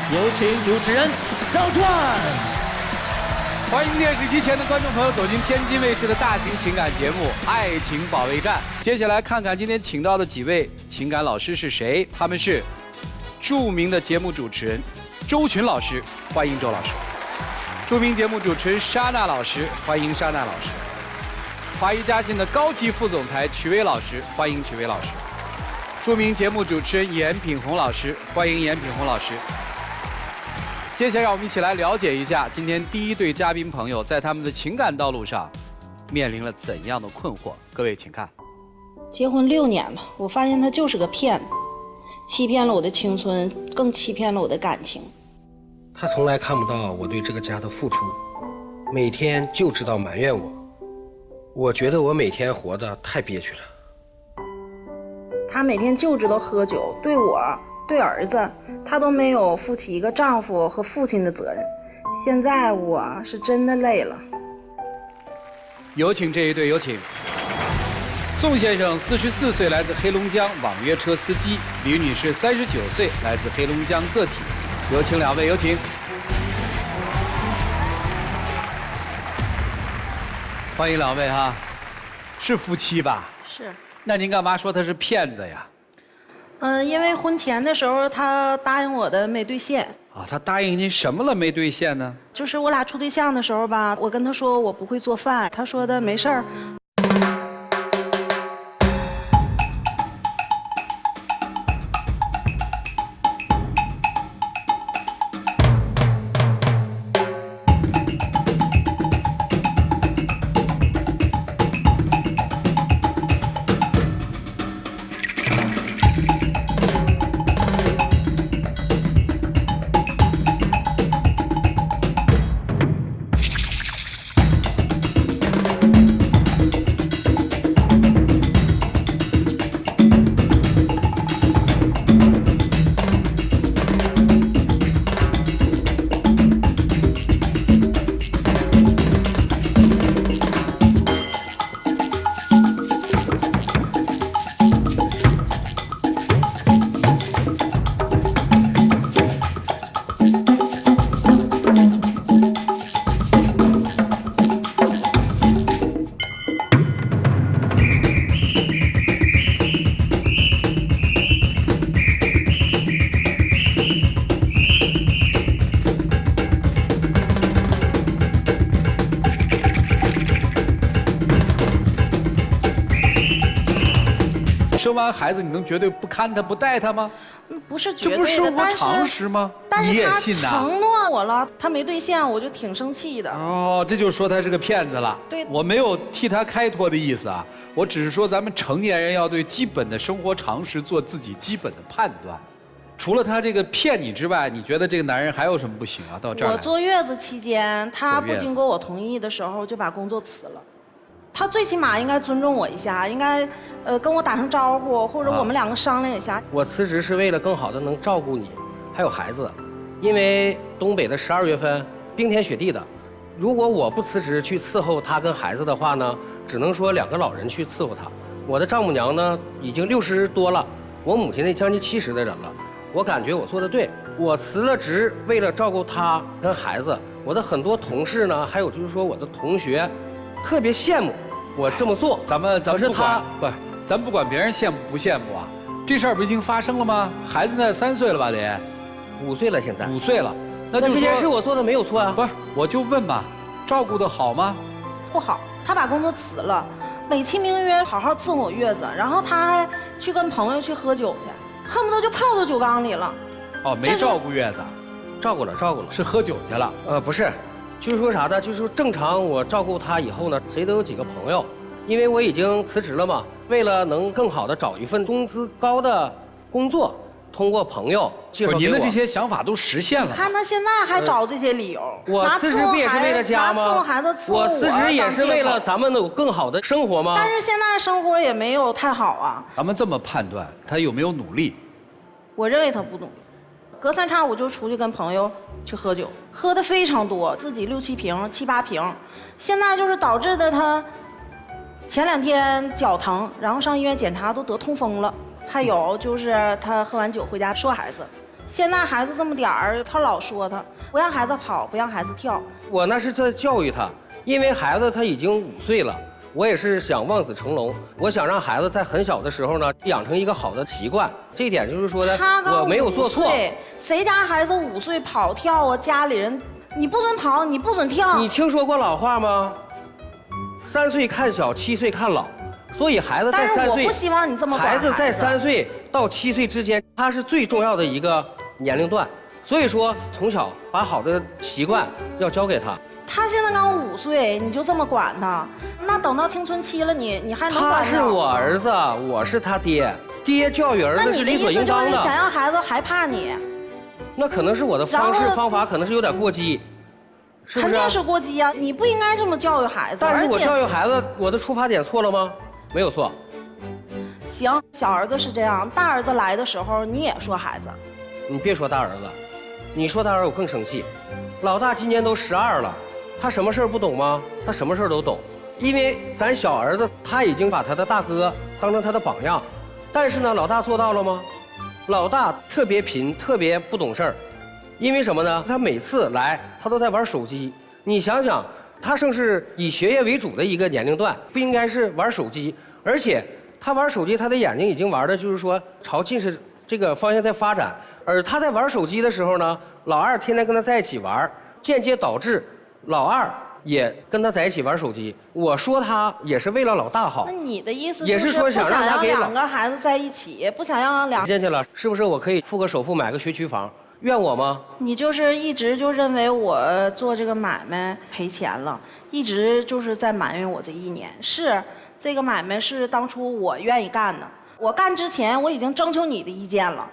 有请主持人赵传。欢迎电视机前的观众朋友走进天津卫视的大型情感节目《爱情保卫战》。接下来看看今天请到的几位情感老师是谁？他们是著名的节目主持人周群老师，欢迎周老师；著名节目主持人莎娜老师，欢迎莎娜老师；华谊嘉信的高级副总裁曲薇老师，欢迎曲薇老师；著名节目主持人严品宏老师，欢迎严品宏老师。接下来让我们一起来了解一下今天第一对嘉宾朋友在他们的情感道路上面临了怎样的困惑。各位请看。结婚6年了，我发现他就是个骗子，欺骗了我的青春，更欺骗了我的感情。他从来看不到我对这个家的付出，每天就知道埋怨我。我觉得我每天活得太憋屈了。他每天就知道喝酒，对我对儿子，他都没有负起一个丈夫和父亲的责任。现在我是真的累了。有请这一对，有请。宋先生44岁，来自黑龙江，网约车司机；李女士39岁，来自黑龙江个体。有请两位，有请。欢迎两位哈，是夫妻吧？是。那您干嘛说他是骗子呀？因为婚前的时候他答应我的没兑现。啊，他答应您什么了没兑现呢？就是我俩处对象的时候吧，我跟他说我不会做饭，他说的没事儿。生完孩子，你能绝对不看他、不带他吗？不是绝对的，这不是生活常识吗？你也信呐？承诺我了，他没兑现，我就挺生气的。哦，这就说他是个骗子了。对，我没有替他开脱的意思啊，我只是说咱们成年人要对基本的生活常识做自己基本的判断。除了他这个骗你之外，你觉得这个男人还有什么不行啊？到这儿来，我坐月子期间，他不经过我同意的时候就把工作辞了。他最起码应该尊重我一下，应该跟我打声招呼，或者我们两个商量一下。我辞职是为了更好的能照顾你，还有孩子。因为东北的12月份冰天雪地的，如果我不辞职去伺候他跟孩子的话呢，只能说2个老人去伺候他。我的丈母娘呢已经60多了，我母亲呢将近70的人了。我感觉我做的对，我辞了职为了照顾他跟孩子。我的很多同事呢，还有就是说我的同学，特别羡慕我这么做。咱们不管别人羡慕不羡慕啊，这事儿不已经发生了吗？孩子呢3岁了吧？得5岁了，现在5岁了。那这件事我做的没有错啊？不是，我就问吧，照顾的好吗？不好，他把工作辞了，美其名曰好好伺候我月子，然后他还去跟朋友去喝酒去，恨不得就泡到酒缸里了。哦，没照顾月子，照顾了，是喝酒去了。不是。就是说啥呢？就是说正常我照顾他以后呢，谁都有几个朋友，因为我已经辞职了嘛，为了能更好的找一份工资高的工作，通过朋友介绍给我。您的这些想法都实现了。看他现在还找这些理由。我辞职不也是为了家吗？伺候孩子，伺候我辞职也是为了咱们有更好的生活吗？但是现在生活也没有太好啊。咱们这么判断，他有没有努力？我认为他不努力。隔3差5就出去跟朋友去喝酒，喝的非常多，自己6、7瓶、7、8瓶。现在就是导致的他前2天脚疼，然后上医院检查都得痛风了。还有就是他喝完酒回家说孩子，现在孩子这么点儿，他老说他不让孩子跑，不让孩子跳。我那是在教育他，因为孩子他已经5岁了，我也是想望子成龙，我想让孩子在很小的时候呢养成一个好的习惯。这一点就是说的，我没有做错。谁家孩子5岁跑跳啊？家里人你不准跑，你不准跳。你听说过老话吗？3岁看小，7岁看老。所以孩子在3岁，但是我不希望你这么管孩子在3岁到7岁之间，他是最重要的一个年龄段。所以说，从小把好的习惯要教给他。他现在刚5岁，你就这么管他，那等到青春期了，你还能管他是我儿子，我是他爹，爹教育儿子是理所应当的。那你的意思就是想让孩子害怕你？那可能是我的方法可能是有点过激。是不是？肯定是过激啊！你不应该这么教育孩子。但是我教育孩子，我的出发点错了吗？没有错。行，小儿子是这样，大儿子来的时候你也说孩子。你别说大儿子，你说大儿子我更生气。老大今年都12了，他什么事儿不懂吗？他什么事儿都懂，因为咱小儿子他已经把他的大哥当成他的榜样，但是呢，老大做到了吗？老大特别贫，特别不懂事儿。因为什么呢？他每次来，他都在玩手机。你想想，他正是以学业为主的一个年龄段，不应该是玩手机。而且他玩手机，他的眼睛已经玩的就是说朝近视这个方向在发展。而他在玩手机的时候呢，老二天天跟他在一起玩，间接导致老二也跟他在一起玩手机。我说他也是为了老大好。那你的意思也是说不想让让2个孩子在一起，不想让2进去了，是不是我可以付个首付买个学区房？怨我吗？你就是一直就认为我做这个买卖赔钱了，一直就是在埋怨我这1年。是这个买卖是当初我愿意干的，我干之前我已经征求你的意见了。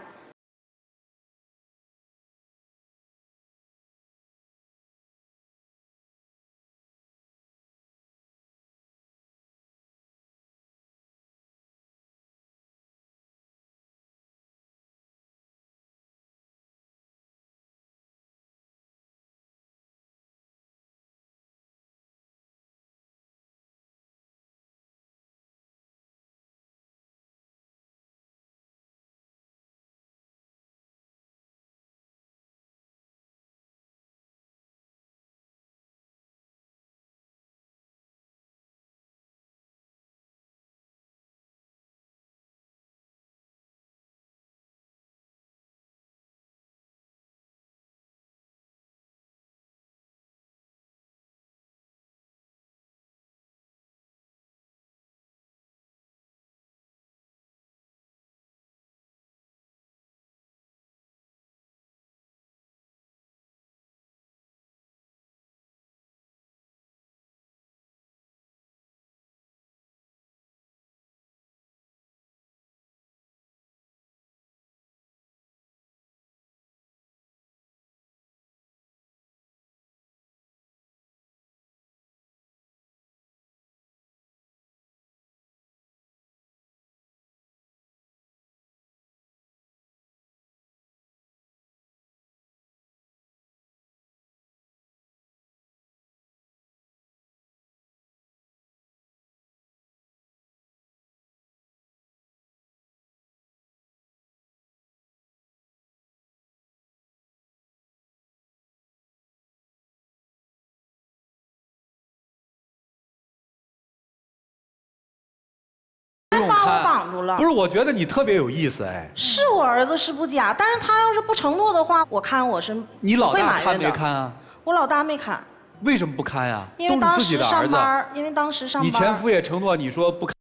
把我绑住了。不是，我觉得你特别有意思，哎。是我儿子是不假，但是他要是不承诺的话，我看我是你老会大看埋怨的。没看啊？我老大没看，为什么不看呀？因为都是自己当时的儿子。上班，因为当时上班。你前夫也承诺你说不看。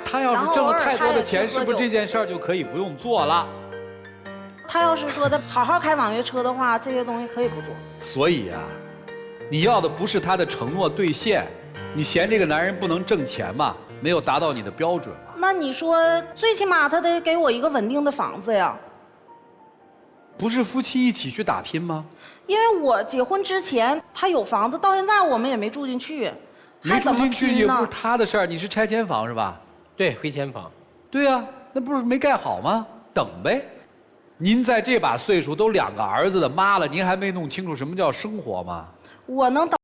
他要是挣了太多的钱，是不是这件事儿就可以不用做了？他要是说的好好开网约车的话，这些东西可以不做。所以啊，你要的不是他的承诺兑现，你嫌这个男人不能挣钱嘛，没有达到你的标准嘛。那你说，最起码他得给我一个稳定的房子呀。不是夫妻一起去打拼吗？因为我结婚之前他有房子，到现在我们也没住进去，没住进去也不是呢？他的事儿，你是拆迁房是吧？对，回迁房。对呀，那不是没盖好吗？等呗。您在这把岁数都2个儿子的妈了，您还没弄清楚什么叫生活吗？我能等。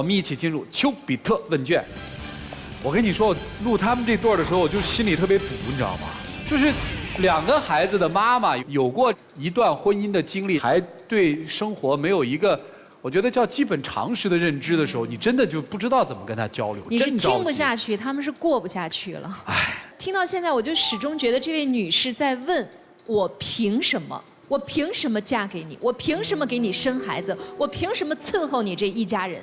我们一起进入丘比特问卷。我跟你说，我录他们这对儿的时候，我就心里特别堵，你知道吗？就是2个孩子的妈妈，有过一段婚姻的经历，还对生活没有一个，我觉得叫基本常识的认知的时候，你真的就不知道怎么跟他交流。你是真着急听不下去，他们是过不下去了。唉，听到现在，我就始终觉得这位女士在问我凭什么？我凭什么嫁给你？我凭什么给你生孩子？我凭什么伺候你这一家人？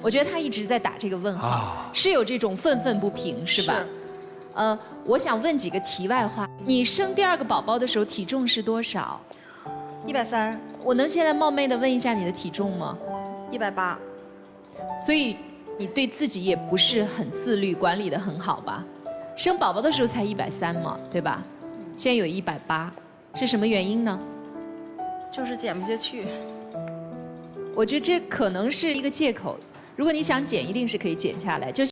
我觉得她一直在打这个问号，是有这种愤愤不平，是吧？我想问几个题外话。你生第2个宝宝的时候体重是多少130，我能现在冒昧的问一下你的体重吗180。所以你对自己也不是很自律，管理得很好吧？生宝宝的时候才130嘛，对吧？现在有180，是什么原因呢？就是减不下去。我觉得这可能是一个借口。如果你想减，一定是可以减下来。就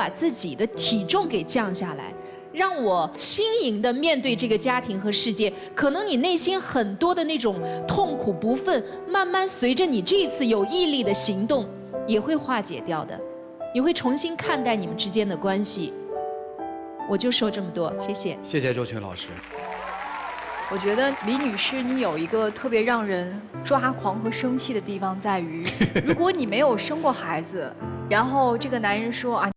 把自己的体重给降下来，让我轻盈地面对这个家庭和世界。可能你内心很多的那种痛苦不忿，慢慢随着你这一次有毅力的行动，也会化解掉的，也会重新看待你们之间的关系。我就说这么多，谢谢。谢谢周群老师。我觉得李女士，你有一个特别让人抓狂和生气的地方在于，如果你没有生过孩子，然后这个男人说啊。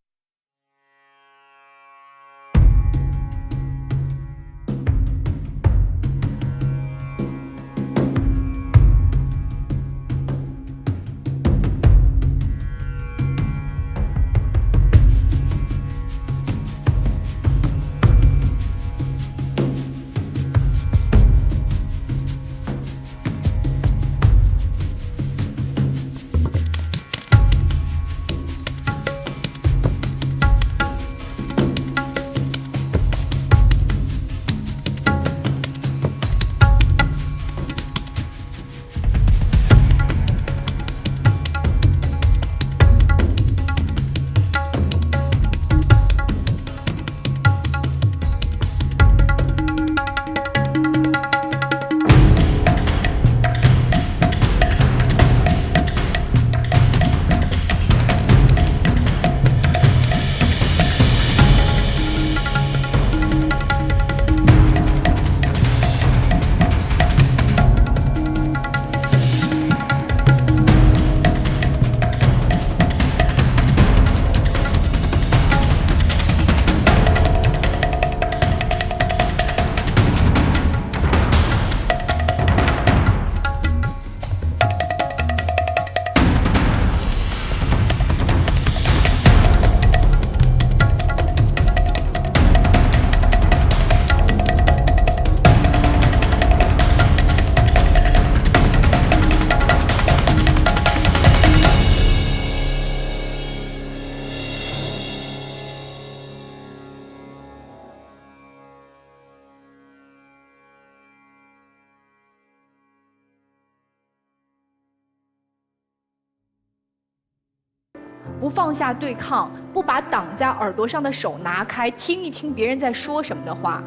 不放下对抗，不把挡在耳朵上的手拿开，听一听别人在说什么的话，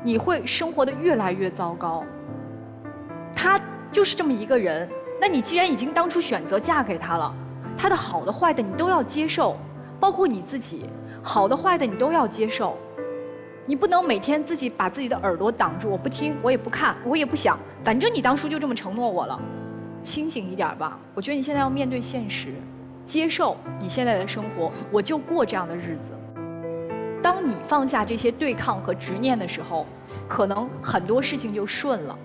你会生活得越来越糟糕。他就是这么一个人，那你既然已经当初选择嫁给他了，他的好的坏的你都要接受，包括你自己，好的坏的你都要接受。你不能每天自己把自己的耳朵挡住，我不听，我也不看，我也不想，反正你当初就这么承诺我了。清醒一点吧，我觉得你现在要面对现实。接受你现在的生活，我就过这样的日子。当你放下这些对抗和执念的时候，可能很多事情就顺了，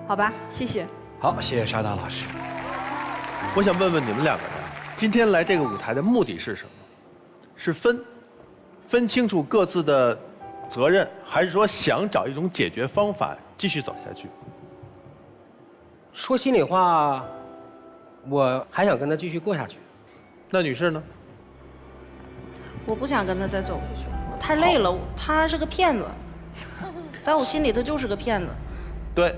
好吧？谢谢。好，谢谢沙达老师。我想问问你们两个人，今天来这个舞台的目的是什么？是分清楚各自的责任，还是说想找一种解决方法继续走下去？说心里话，我还想跟他继续过下去。那女士呢？我不想跟他再走下去了，我太累了。他是个骗子，在我心里他就是个骗子。对，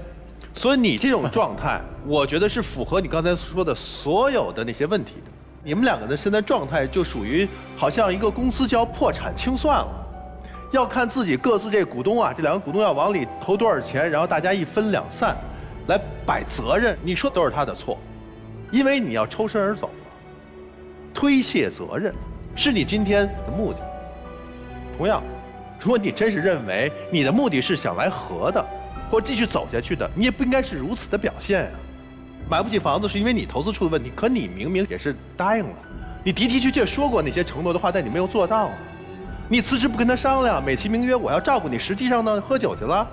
所以你这种状态，我觉得是符合你刚才说的所有的那些问题的。你们两个的现在状态就属于好像一个公司就要破产清算了，要看自己各自这股东啊，这两个股东要往里投多少钱，然后大家一分两散，来摆责任。你说都是他的错，因为你要抽身而走了，推卸责任是你今天的目的。同样，如果你真是认为你的目的是想来和的，或继续走下去的，你也不应该是如此的表现呀。买不起房子是因为你投资出的问题，可你明明也是答应了，你的确说过那些承诺的话，但你没有做到。你辞职不跟他商量，美其名曰我要照顾你，实际上呢喝酒去了，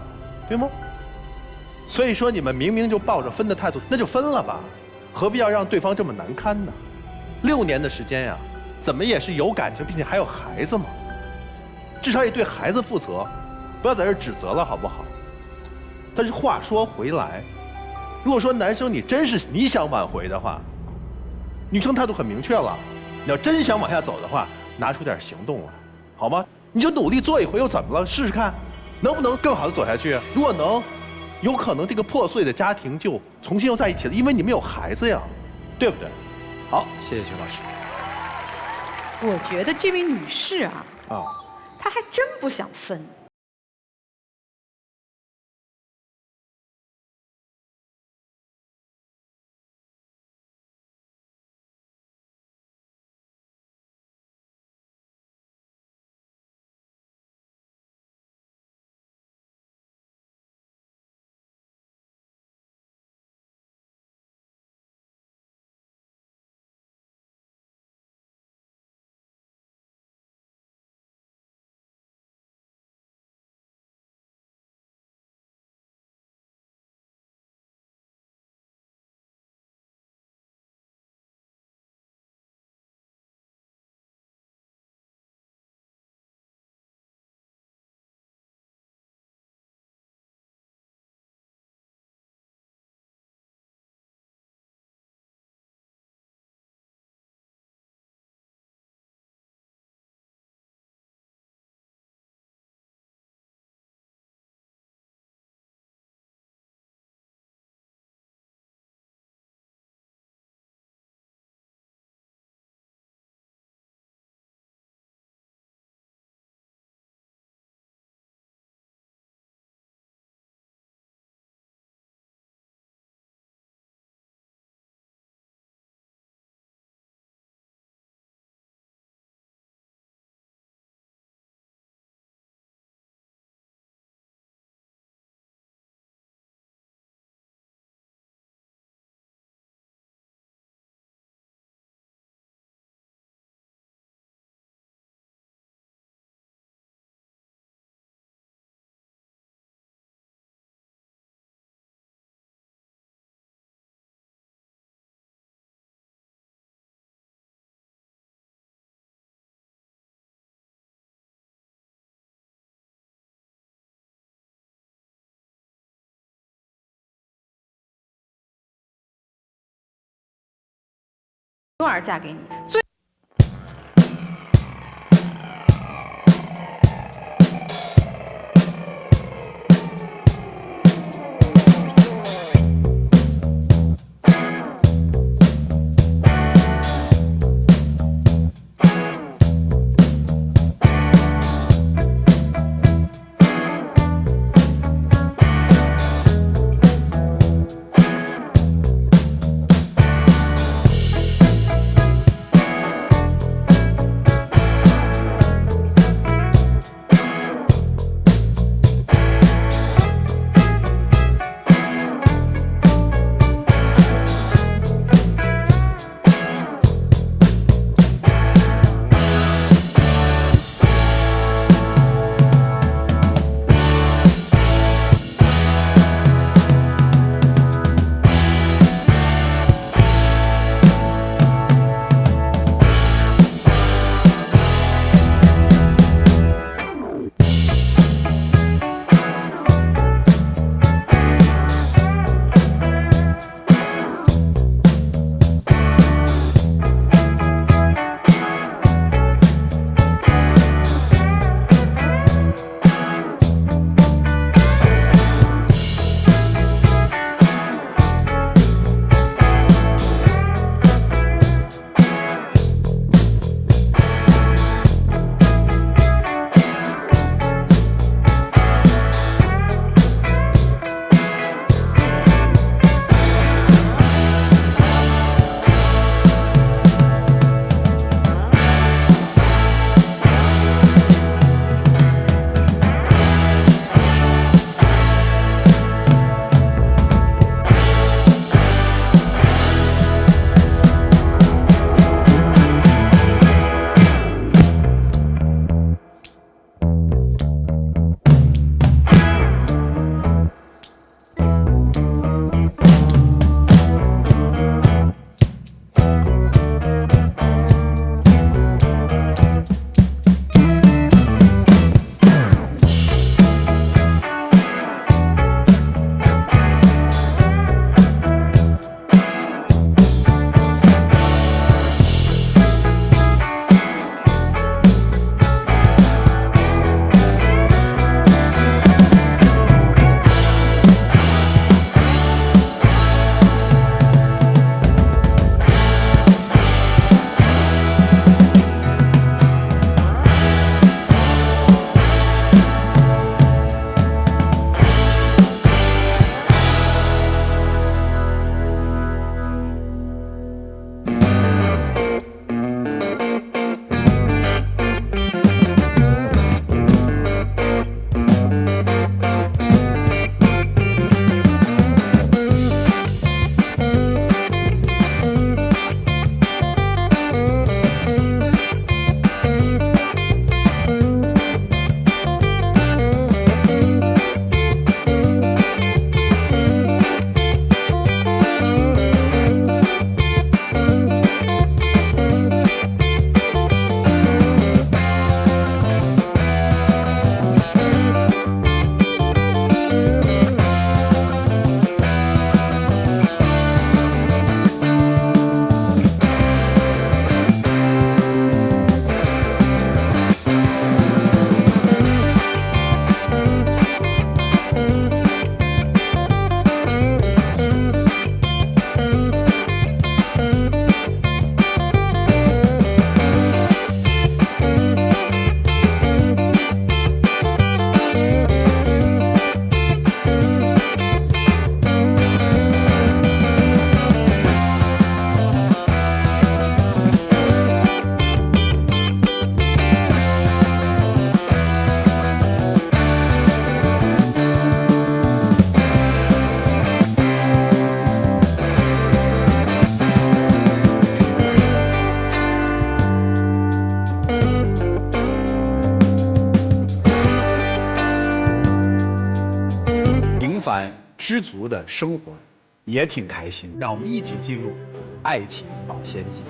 对吗？所以说你们明明就抱着分的态度，那就分了吧，何必要让对方这么难堪呢？6年的时间呀，怎么也是有感情，并且还有孩子嘛，至少也对孩子负责，不要在这指责了，好不好？但是话说回来，如果说男生你真是你想挽回的话，女生态度很明确了，你要真想往下走的话，拿出点行动来，好吗？你就努力做一回又怎么了？试试看，能不能更好的走下去？如果能，有可能这个破碎的家庭就重新又在一起了，因为你们有孩子呀，对不对？好，谢谢曲老师。我觉得这位女士啊，啊，她还真不想分。多少嫁给你？知足的生活，也挺开心。让我们一起进入爱情保鲜剂。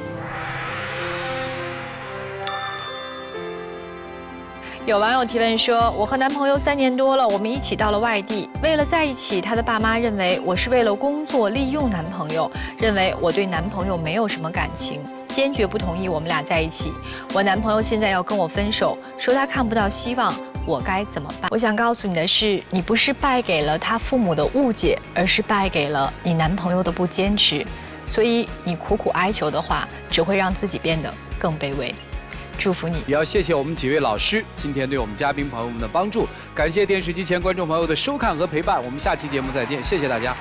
有网友提问说，我和男朋友3年多了，我们一起到了外地，为了在一起，他的爸妈认为我是为了工作利用男朋友，认为我对男朋友没有什么感情，坚决不同意我们俩在一起。我男朋友现在要跟我分手，说他看不到希望，我该怎么办？我想告诉你的是，你不是败给了他父母的误解，而是败给了你男朋友的不坚持。所以你苦苦哀求的话，只会让自己变得更卑微。祝福你！也要谢谢我们几位老师今天对我们嘉宾朋友们的帮助，感谢电视机前观众朋友的收看和陪伴，我们下期节目再见，谢谢大家。